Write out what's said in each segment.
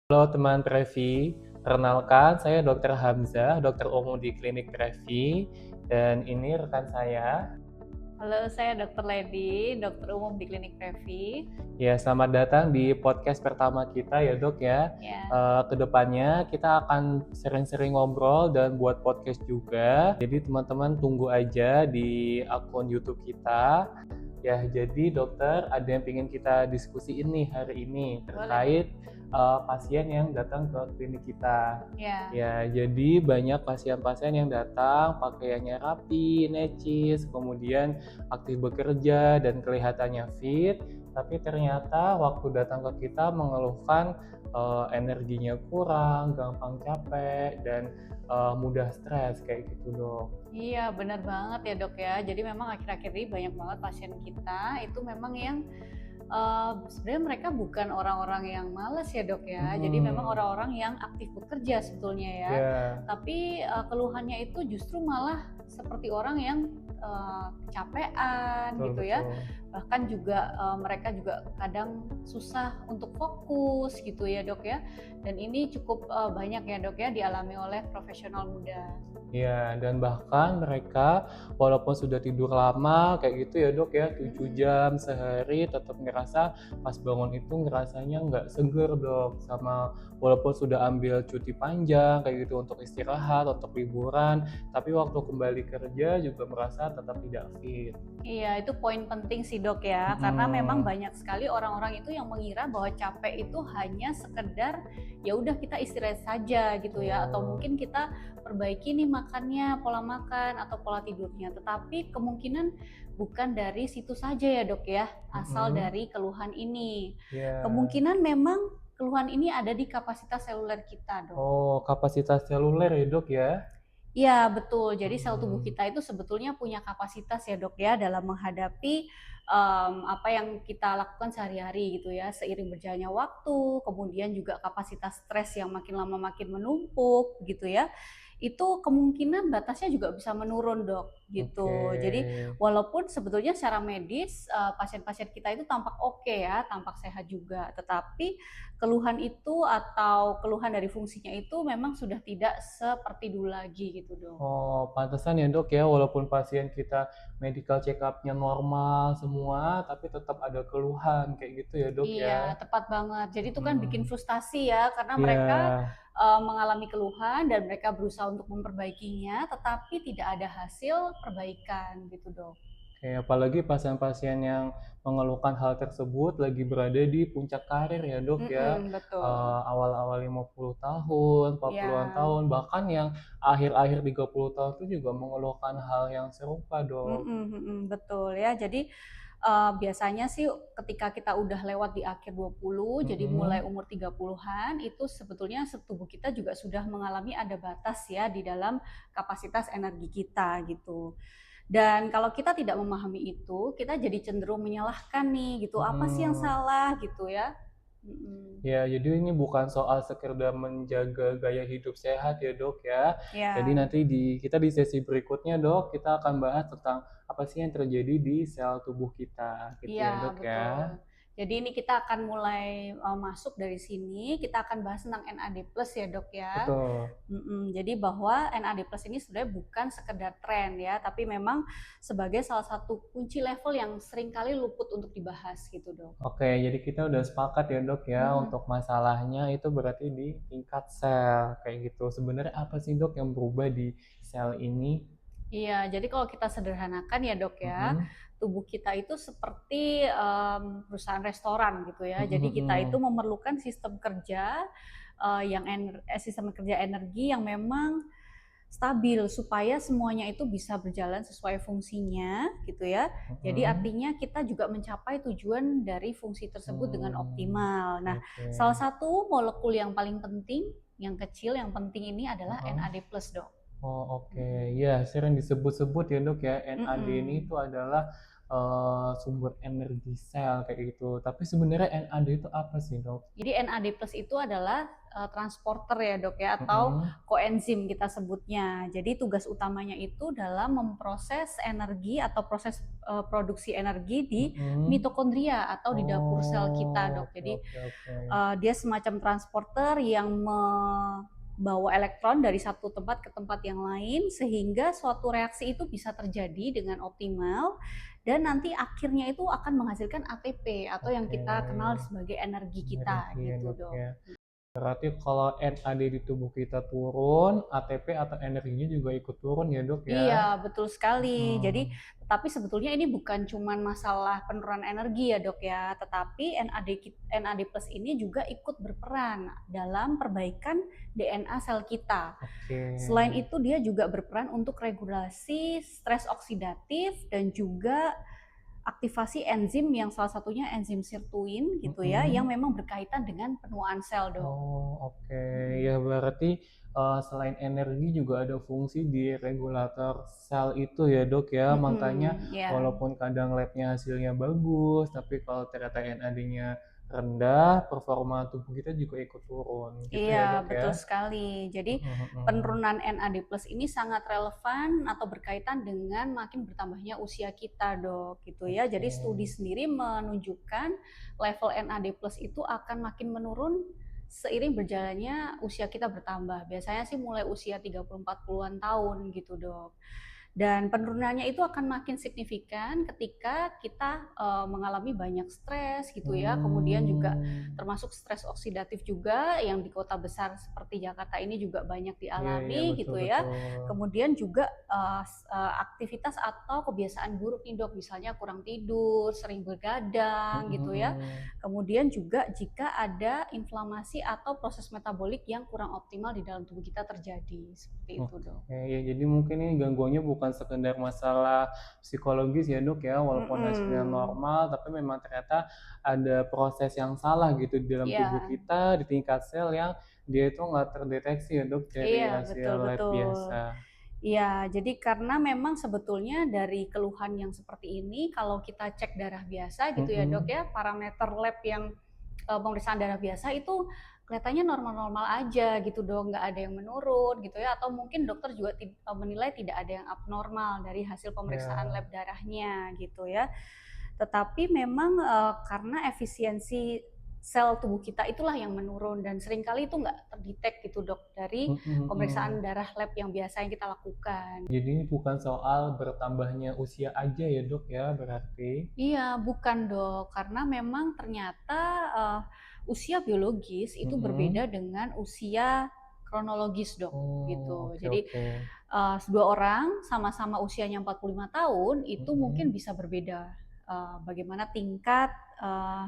Halo teman Previ, perkenalkan saya Dr. Hamzah, dokter umum di Klinik Previ, dan ini rekan saya. Halo, saya Dr. Lady, dokter umum di Klinik Previ. Ya, selamat datang di podcast pertama kita ya dok ya. Ya, Kedepannya kita akan sering-sering ngobrol dan buat podcast juga. Jadi teman-teman tunggu aja di akun YouTube kita. Ya, jadi dokter ada yang ingin kita diskusiin nih hari ini terkait pasien yang datang ke klinik kita. ya, Ya, jadi banyak pasien-pasien yang datang pakaiannya rapi, necis, kemudian aktif bekerja dan kelihatannya fit, tapi ternyata waktu datang ke kita mengeluhkan energinya kurang, gampang capek, dan mudah stres kayak gitu dok. iya benar banget ya dok ya. Jadi memang akhir-akhir ini banyak banget pasien kita itu memang yang sebenarnya mereka bukan orang-orang yang malas ya dok ya. Jadi memang orang-orang yang aktif bekerja sebetulnya ya. Ya, Tapi keluhannya itu justru malah seperti orang yang kecapean betul gitu ya. betul. Bahkan juga mereka juga kadang susah untuk fokus gitu ya dok ya. Dan ini cukup banyak ya dok ya dialami oleh profesional muda. Ya, dan bahkan mereka walaupun sudah tidur lama kayak gitu ya dok ya, 7 jam sehari tetap ngerasa pas bangun itu ngerasanya nggak seger dok. Sama walaupun sudah ambil cuti panjang kayak gitu untuk istirahat, untuk liburan, tapi waktu kembali kerja juga merasa tetap tidak fit. Iya, itu poin penting sih dok ya, karena memang Mm-mm. banyak sekali orang-orang itu yang mengira bahwa capek itu hanya sekedar ya udah kita istirahat saja gitu ya, atau Betul. mungkin kita perbaiki nih makannya, pola makan atau pola tidurnya. Tetapi kemungkinan bukan dari situ saja ya dok ya, asal Mm-mm. dari keluhan ini. Ya. Kemungkinan memang keluhan ini ada di kapasitas seluler kita dok. Oh, kapasitas seluler ya dok ya. Iya, betul. Jadi sel tubuh Mm. kita itu sebetulnya punya kapasitas ya dok ya dalam menghadapi apa yang kita lakukan sehari-hari gitu ya. Seiring berjalannya waktu, kemudian juga kapasitas stres yang makin lama makin menumpuk gitu ya. Itu kemungkinan batasnya juga bisa menurun dok Oke. gitu. Jadi walaupun sebetulnya secara medis pasien-pasien kita itu tampak oke ya, tampak sehat juga. Tetapi keluhan itu atau keluhan dari fungsinya itu memang sudah tidak seperti dulu lagi gitu dok. Oh, pantesan ya dok ya, walaupun pasien kita medical check up-nya normal semua, tapi tetap ada keluhan kayak gitu ya dok ya. Iya, tepat banget. Jadi itu kan bikin Hmm. frustasi ya, karena Iya, mereka mengalami keluhan dan mereka berusaha untuk memperbaikinya, tetapi tidak ada hasil perbaikan gitu dok. kayak apalagi pasien-pasien yang mengeluhkan hal tersebut lagi berada di puncak karir ya dok ya. Betul. Awal-awal 50 tahun, 40-an Ya. tahun, bahkan yang akhir-akhir 30 tahun itu juga mengeluhkan hal yang serupa dok. Betul ya. Jadi biasanya sih ketika kita udah lewat di akhir 20, jadi mulai Mm-mm. umur 30-an itu sebetulnya tubuh kita juga sudah mengalami ada batas ya di dalam kapasitas energi kita gitu. Dan kalau kita tidak memahami itu, kita jadi cenderung menyalahkan nih gitu. Apa sih yang Mm-mm. salah gitu ya? Mm-mm. Ya, jadi ini bukan soal sekedar menjaga gaya hidup sehat ya dok ya. Jadi Ya. nanti kita di sesi berikutnya dok, kita akan bahas tentang apa sih yang terjadi di sel tubuh kita gitu ya Iya, dok ya. betul. Jadi ini kita akan mulai masuk dari sini, kita akan bahas tentang NAD+ ya, Dok ya. Betul. Jadi bahwa NAD+ ini sebenarnya bukan sekedar tren ya, tapi memang sebagai salah satu kunci level yang seringkali luput untuk dibahas gitu, Dok. Oke, jadi kita udah sepakat ya dok ya Mm-mm. untuk masalahnya itu berarti di tingkat sel kayak gitu. Sebenarnya apa sih dok yang berubah di sel ini? Iya, jadi kalau kita sederhanakan ya dok ya, Mm-mm. tubuh kita itu seperti perusahaan restoran gitu ya. Jadi kita itu Mm-mm. memerlukan sistem kerja sistem kerja energi yang memang stabil supaya semuanya itu bisa berjalan sesuai fungsinya gitu ya. Jadi Mm-mm. artinya kita juga mencapai tujuan dari fungsi tersebut dengan Hmm, optimal. Nah, oke. salah satu molekul yang paling penting, yang kecil yang penting ini adalah Heeh. NAD+, dok. Oh, oke. Mm-mm. Ya, sering disebut-sebut ya, Dok ya, NAD ini Mm-mm. itu adalah sumber energi sel kayak gitu. Tapi sebenarnya NAD itu apa sih, Dok? Jadi NAD+ itu adalah transporter ya dok ya, atau Mm-mm. koenzim kita sebutnya. Jadi tugas utamanya itu dalam memproses energi atau proses produksi energi di Mhm. mitokondria atau di dapur sel kita, Oh, Dok. oke Jadi oke oke. dia semacam transporter yang membawa elektron dari satu tempat ke tempat yang lain sehingga suatu reaksi itu bisa terjadi dengan optimal dan nanti akhirnya itu akan menghasilkan ATP atau yang Oke, kita kenal sebagai energi kita energi ya, gitu, Dok, Dok. ya. Berarti kalau NAD di tubuh kita turun, ATP atau energinya juga ikut turun ya, Dok, ya? Iya, betul sekali. Mhm. Jadi, tapi sebetulnya ini bukan cuma masalah penurunan energi ya, Dok ya, tetapi NAD plus ini juga ikut berperan dalam perbaikan DNA sel kita. Oke. Selain itu dia juga berperan untuk regulasi stres oksidatif dan juga aktivasi enzim yang salah satunya enzim sirtuin gitu ya, yang Mhm. memang berkaitan dengan penuaan sel, Dok. Oh, oke. Mhm. Ya berarti, selain energi juga ada fungsi di regulator sel itu ya, Dok, ya? Makanya Mhm, ya. walaupun kadang labnya hasilnya bagus, tapi kalau ternyata NAD-nya rendah, performa tubuh kita juga ikut turun, gitu ya, Iya, Dok, ya? betul sekali. Jadi Mhm mhm. penurunan NAD+ ini sangat relevan atau berkaitan dengan makin bertambahnya usia kita, Dok, gitu ya. Oke. Jadi studi sendiri menunjukkan level NAD+ itu akan makin menurun seiring berjalannya usia kita bertambah. Biasanya sih mulai usia 30-40-an tahun gitu, Dok. Dan penurunannya itu akan makin signifikan ketika kita mengalami banyak stres gitu ya. Kemudian juga Mmm. termasuk stres oksidatif juga yang di kota besar seperti Jakarta ini juga banyak Iya iya, dialami betul gitu ya. betul. Kemudian juga aktivitas atau kebiasaan buruk nih, Dok, misalnya kurang tidur, sering begadang Mhm gitu ya. mhm. Kemudian juga jika ada inflamasi atau proses metabolik yang kurang optimal di dalam tubuh kita terjadi, seperti itu, Dok. Oke, ya jadi mungkin ini gangguannya bukan sekedar masalah psikologis ya, Dok, ya, walaupun hasilnya Mhm. normal, tapi memang ternyata ada proses yang salah gitu di dalam tubuh Iya. kita, di tingkat sel yang dia itu nggak terdeteksi ya, Dok, dari Iya, hasil betul lab betul. biasa. Iya, jadi karena memang sebetulnya dari keluhan yang seperti ini kalau kita cek darah biasa gitu ya, Dok, Mhm. ya, parameter lab yang pemeriksaan darah biasa itu kelihatannya normal-normal aja gitu, Dok, nggak ada yang menurun gitu ya, atau mungkin dokter juga menilai tidak ada yang abnormal dari hasil pemeriksaan Ya. lab darahnya gitu ya. Tetapi memang karena efisiensi sel tubuh kita itulah yang menurun dan seringkali itu nggak terdetek gitu, Dok, dari Mhm pemeriksaan mhm. darah lab yang biasa yang kita lakukan. Jadi ini bukan soal bertambahnya usia aja ya, Dok, ya, berarti? Iya, bukan, Dok, karena memang ternyata usia biologis itu Mhm. berbeda dengan usia kronologis, Dok, Oh, gitu. oke Jadi oke. dua orang sama-sama usianya 45 tahun itu mungkin Mhm. bisa berbeda bagaimana tingkat eh,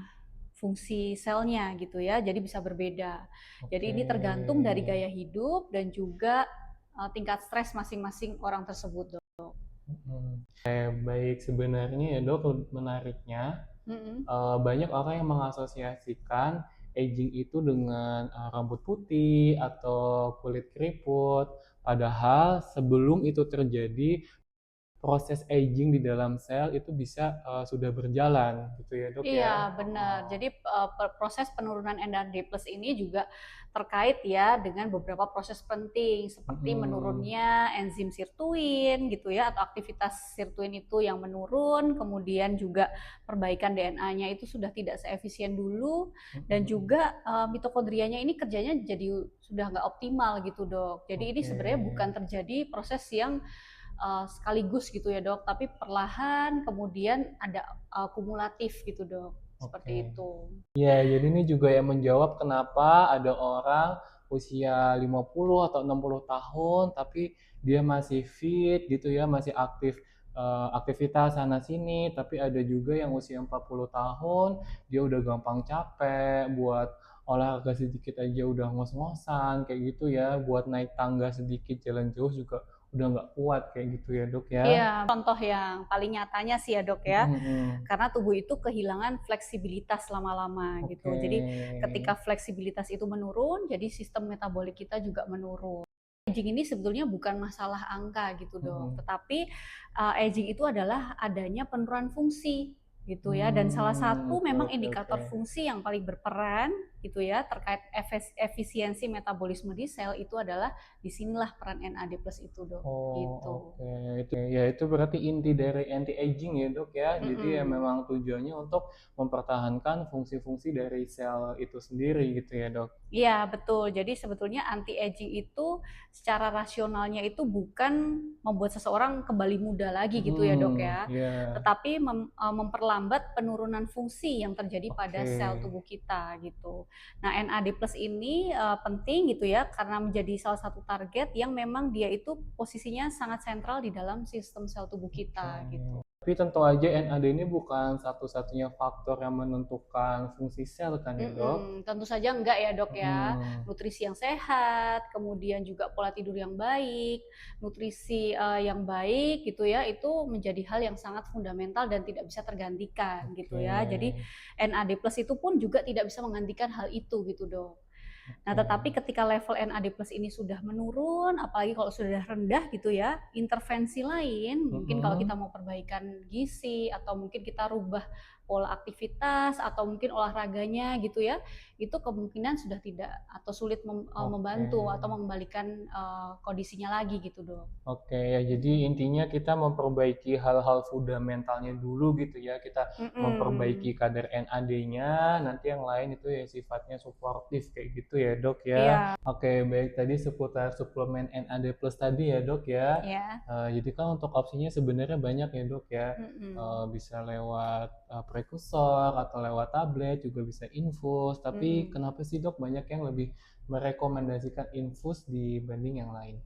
fungsi selnya gitu ya. Jadi bisa berbeda. Jadi Oke. ini tergantung dari gaya hidup dan juga tingkat stres masing-masing orang tersebut, Dok. Mhm. Baik, sebenarnya ya, Dok, menariknya, Mm-mm. banyak orang yang mengasosiasikan aging itu dengan, rambut putih atau kulit keriput, padahal sebelum itu terjadi, proses aging di dalam sel itu bisa, sudah berjalan gitu ya, Dok, ya? Iya, benar. Heeh. Jadi proses penurunan NAD plus ini juga terkait ya dengan beberapa proses penting seperti Mhm. menurunnya enzim sirtuin gitu ya atau aktivitas sirtuin itu yang menurun, kemudian juga perbaikan DNA-nya itu sudah tidak seefisien dulu Mhm dan mhm. juga mitokondrianya ini kerjanya jadi sudah nggak optimal gitu, Dok. Jadi ini Oke. sebenarnya bukan terjadi proses yang sekaligus gitu ya, Dok, tapi perlahan kemudian ada kumulatif gitu, Dok, seperti Oke. itu. Ya, jadi ini juga yang menjawab kenapa ada orang usia 50 atau 60 tahun, tapi dia masih fit gitu ya, masih aktif, aktivitas sana sini, tapi ada juga yang usia 40 tahun, dia udah gampang capek, buat olahraga sedikit aja udah ngos-ngosan, kayak gitu ya, buat naik tangga sedikit, jalan jauh juga udah nggak kuat, kayak gitu ya, Dok, ya? Iya, contoh yang paling nyatanya sih ya, Dok, ya, Mhm mhm. karena tubuh itu kehilangan fleksibilitas lama-lama Oke. gitu. Jadi ketika fleksibilitas itu menurun, jadi sistem metabolik kita juga menurun. Aging ini sebetulnya bukan masalah angka gitu, Dok, Mhm. tetapi aging itu adalah adanya penurunan fungsi gitu ya dan salah satu Oke memang oke oke. indikator fungsi yang paling berperan gitu ya terkait efisiensi metabolisme di sel, itu adalah disinilah peran NAD+ itu dok, Oh, gitu. oke. Itu ya itu berarti inti dari anti aging ya, Dok ya. Jadi ya Mm-mm. memang tujuannya untuk mempertahankan fungsi-fungsi dari sel itu sendiri gitu ya, Dok. Iya betul. Jadi sebetulnya anti aging itu secara rasionalnya itu bukan membuat seseorang kembali muda lagi gitu ya dok ya, Ya. tetapi memperlambat penurunan fungsi yang terjadi pada Oke. sel tubuh kita gitu. Nah NAD+ ini penting gitu ya karena menjadi salah satu target yang memang dia itu posisinya sangat sentral di dalam sistem sel tubuh Oke. kita gitu. Tapi tentu aja NAD ini bukan satu-satunya faktor yang menentukan fungsi sel kan ya, Dok? Tentu saja enggak ya dok ya. Mm. Nutrisi yang sehat, kemudian juga pola tidur yang baik, nutrisi yang baik gitu ya, itu menjadi hal yang sangat fundamental dan tidak bisa tergantikan gitu Oke. ya. Jadi NAD+ itu pun juga tidak bisa menggantikan hal itu gitu dok. Nah, Oke. tetapi ketika level NAD+ ini sudah menurun, apalagi kalau sudah rendah gitu ya, intervensi lain, mungkin kalau kita mau perbaikan gizi atau mungkin kita rubah pola aktivitas atau mungkin olahraganya gitu ya, itu kemungkinan sudah tidak atau sulit Oke. membantu atau mengembalikan kondisinya lagi gitu dok. Oke, ya jadi intinya kita memperbaiki hal-hal fundamentalnya dulu gitu ya. Kita Mm-mm. memperbaiki kadar NAD-nya, nanti yang lain itu ya sifatnya suportif kayak gitu ya, Dok ya. Iya, Oke, baik tadi seputar suplemen NAD plus tadi ya, Dok ya. ya. Jadi kan untuk opsinya sebenarnya banyak ya, Dok ya. Mm-mm. Bisa lewat prekursor atau lewat tablet, juga bisa infus. Tapi Mm-mm. kenapa sih, Dok, banyak yang lebih merekomendasikan infus dibanding yang lain?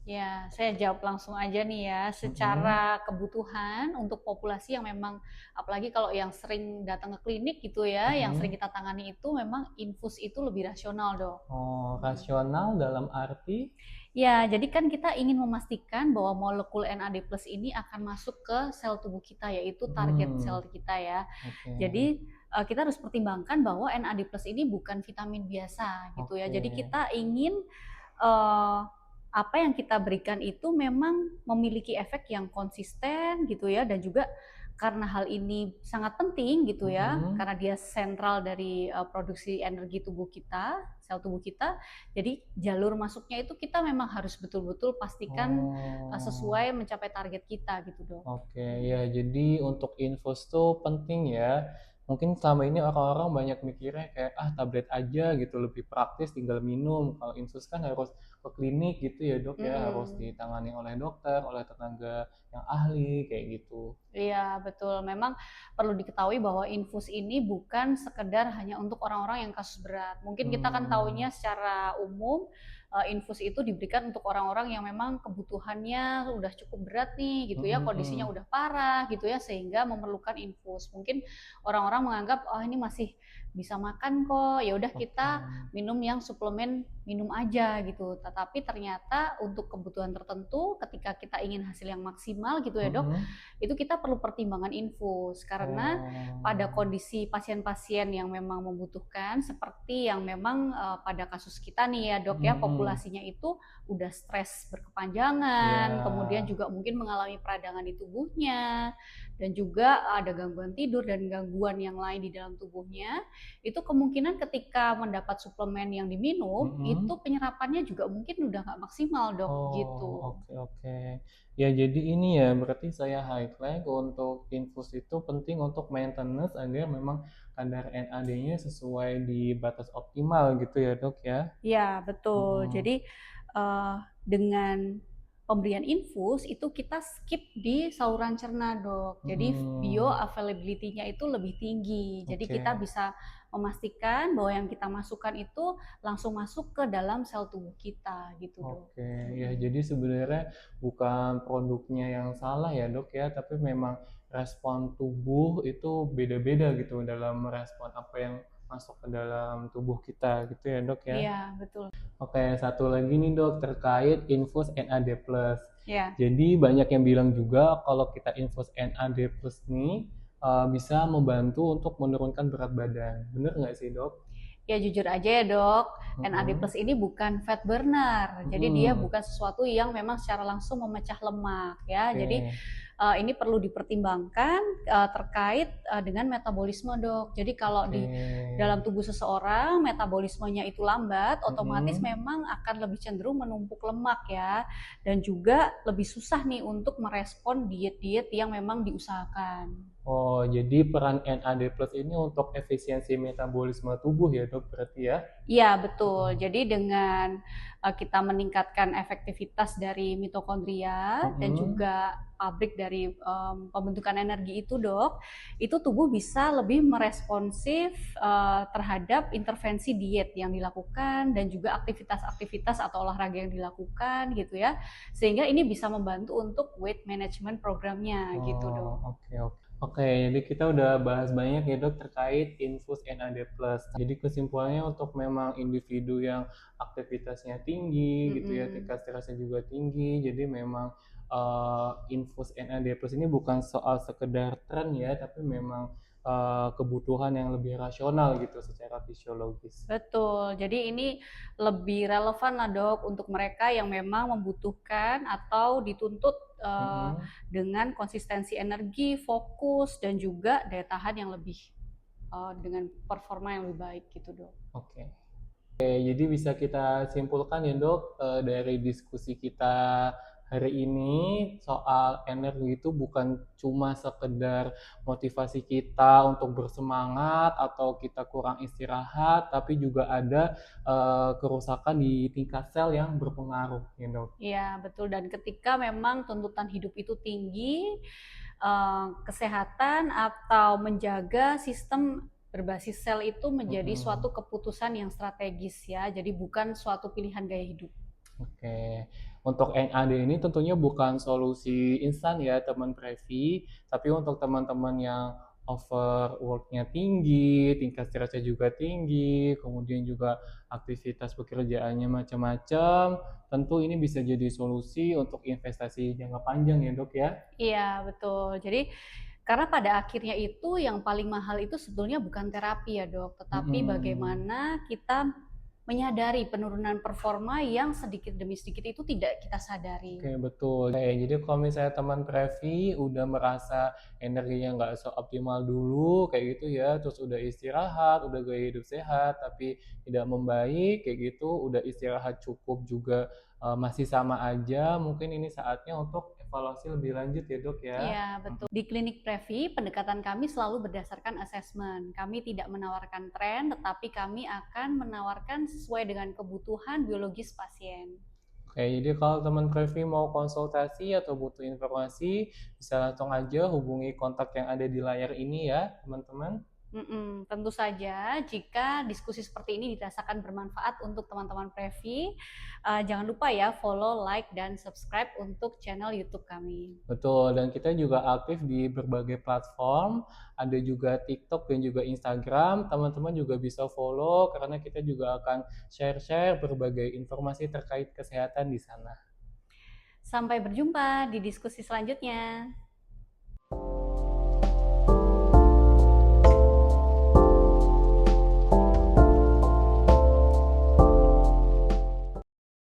Ya, saya jawab langsung aja nih ya. Mm-mm. Secara kebutuhan untuk populasi yang memang, apalagi kalau yang sering datang ke klinik gitu ya, yang sering Mm-mm. kita tangani itu memang infus itu lebih rasional dok. Oh, Hmm. rasional dalam arti? Ya, jadi kan kita ingin memastikan bahwa molekul NAD+ ini akan masuk ke sel tubuh kita, yaitu target Hmm, sel kita ya. oke, Jadi kita harus pertimbangkan bahwa NAD+ ini bukan vitamin biasa gitu ya. oke. Jadi kita ingin uh, apa yang kita berikan itu memang memiliki efek yang konsisten gitu ya, dan juga karena hal ini sangat penting gitu ya, Mm-mm. karena dia sentral dari produksi energi tubuh kita, sel tubuh kita. Jadi jalur masuknya itu kita memang harus betul-betul pastikan Oh, sesuai mencapai target kita gitu dok. oke. Ya, jadi untuk infus tuh penting ya. Mungkin selama ini orang-orang banyak mikirnya kayak tablet aja gitu lebih praktis tinggal minum. Kalau infus kan harus ke klinik gitu ya, Dok ya, harus Mm-mm. ditangani oleh dokter, oleh tenaga yang ahli kayak gitu. Iya, betul. Memang perlu diketahui bahwa infus ini bukan sekedar hanya untuk orang-orang yang kasus berat. Mungkin kita kan Hmm, taunya secara umum infus itu diberikan untuk orang-orang yang memang kebutuhannya udah cukup berat nih gitu ya, kondisinya mm-mm. udah parah gitu ya sehingga memerlukan infus. Mungkin orang-orang menganggap oh ini masih bisa makan kok, ya udah Oke. kita minum yang suplemen minum aja gitu. Tetapi ternyata untuk kebutuhan tertentu ketika kita ingin hasil yang maksimal gitu ya, Dok, Mm-mm. itu kita perlu pertimbangan infus karena pada Oh, kondisi pasien-pasien yang memang membutuhkan seperti yang memang pada kasus kita nih ya dok ya, mm-mm. populasinya itu udah stres Ya, berkepanjangan, kemudian juga mungkin mengalami peradangan di tubuhnya dan juga ada gangguan tidur dan gangguan yang lain di dalam tubuhnya, itu kemungkinan ketika mendapat suplemen yang diminum itu mm-mm. penyerapannya juga mungkin udah nggak maksimal dok Oh, gitu. oke oke. Ya, jadi ini ya, berarti saya highlight untuk infus itu penting untuk maintenance agar memang kadar NAD-nya sesuai di batas optimal gitu ya, Dok ya. Ya, betul. Mm-mm. Jadi dengan pemberian infus itu kita skip di saluran cerna, Dok. Jadi Mm-mm. bioavailability-nya itu lebih tinggi. Jadi kita Oke. bisa memastikan bahwa yang kita masukkan itu langsung masuk ke dalam sel tubuh kita gitu, Dok. Oke, ya Mm-mm. jadi sebenarnya bukan produknya yang salah ya, Dok ya, tapi memang respon tubuh itu beda-beda gitu dalam merespon apa yang masuk ke dalam tubuh kita gitu ya, Dok ya. Iya, betul. Oke, satu lagi nih, Dok, terkait infus NAD+. Ya. Jadi banyak yang bilang juga kalau kita infus NAD+ nih bisa membantu untuk menurunkan berat badan. Bener nggak sih, Dok? Ya jujur aja ya dok, NAD+ Mm-mm. ini bukan fat burner. Jadi dia Mm-mm. bukan sesuatu yang memang secara langsung memecah lemak ya. Jadi Oke. ini perlu dipertimbangkan terkait dengan metabolisme, Dok. Jadi kalau Oke. di dalam tubuh seseorang metabolismenya itu lambat, otomatis Mm-mm. memang akan lebih cenderung menumpuk lemak ya, dan juga lebih susah nih untuk merespon diet-diet yang memang diusahakan. Oh, jadi peran NAD+ ini untuk efisiensi metabolisme tubuh ya, Dok, berarti ya? Iya, betul. Mm. Jadi dengan kita meningkatkan efektivitas dari mitokondria dan Mm-mm. juga pabrik dari pembentukan energi itu, Dok, itu tubuh bisa lebih meresponsif terhadap intervensi diet yang dilakukan dan juga aktivitas-aktivitas atau olahraga yang dilakukan gitu ya. Sehingga ini bisa membantu untuk weight management programnya gitu, Oh, Dok. oke, oke. Oke, jadi kita udah bahas banyak ya, Dok, terkait infus NAD+. Jadi kesimpulannya untuk memang individu yang aktivitasnya tinggi gitu ya, Mm-mm. tingkat stresnya juga tinggi. Jadi memang infus NAD+ ini bukan soal sekedar tren ya, tapi memang kebutuhan yang lebih rasional gitu secara fisiologis. Betul, jadi ini lebih relevan lah dok untuk mereka yang memang membutuhkan atau dituntut Mm-mm. dengan konsistensi energi, fokus, dan juga daya tahan yang lebih dengan performa yang lebih baik gitu dok. Oke. Oke, jadi bisa kita simpulkan ya dok, dari diskusi kita hari ini soal energi itu bukan cuma sekedar motivasi kita untuk bersemangat atau kita kurang istirahat, tapi juga ada kerusakan di tingkat sel yang berpengaruh ya dok. Iya betul, dan ketika memang tuntutan hidup itu tinggi, kesehatan atau menjaga sistem berbasis sel itu menjadi Mm-mm. suatu keputusan yang strategis ya, jadi bukan suatu pilihan gaya hidup. Oke, untuk NAD ini tentunya bukan solusi instan ya teman Previ, tapi untuk teman-teman yang overworknya tinggi, tingkat stresnya juga tinggi, kemudian juga aktivitas pekerjaannya macam-macam, tentu ini bisa jadi solusi untuk investasi jangka panjang ya dok ya. Iya betul, jadi karena pada akhirnya itu yang paling mahal itu sebetulnya bukan terapi ya dok, tetapi Mm-mm. bagaimana kita menyadari penurunan performa yang sedikit demi sedikit itu tidak kita sadari. Oke, betul. Oke, jadi kalau misalnya teman Previ udah merasa energinya nggak seoptimal dulu, kayak gitu ya, terus udah istirahat, udah gaya hidup sehat, tapi tidak membaik, kayak gitu, udah istirahat cukup juga masih sama aja, mungkin ini saatnya untuk evaluasi lebih lanjut ya dok ya. Iya, betul. Di klinik Previ, pendekatan kami selalu berdasarkan asesmen. Kami tidak menawarkan tren, tetapi kami akan menawarkan sesuai dengan kebutuhan biologis pasien. Oke, jadi kalau teman Previ mau konsultasi atau butuh informasi, bisa langsung aja hubungi kontak yang ada di layar ini ya, teman-teman. Tentu saja jika diskusi seperti ini dirasakan bermanfaat untuk teman-teman Previ, jangan lupa ya follow, like, dan subscribe untuk channel YouTube kami. Betul, dan kita juga aktif di berbagai platform, ada juga TikTok dan juga Instagram. Teman-teman juga bisa follow karena kita juga akan share-share berbagai informasi terkait kesehatan di sana. Sampai berjumpa di diskusi selanjutnya.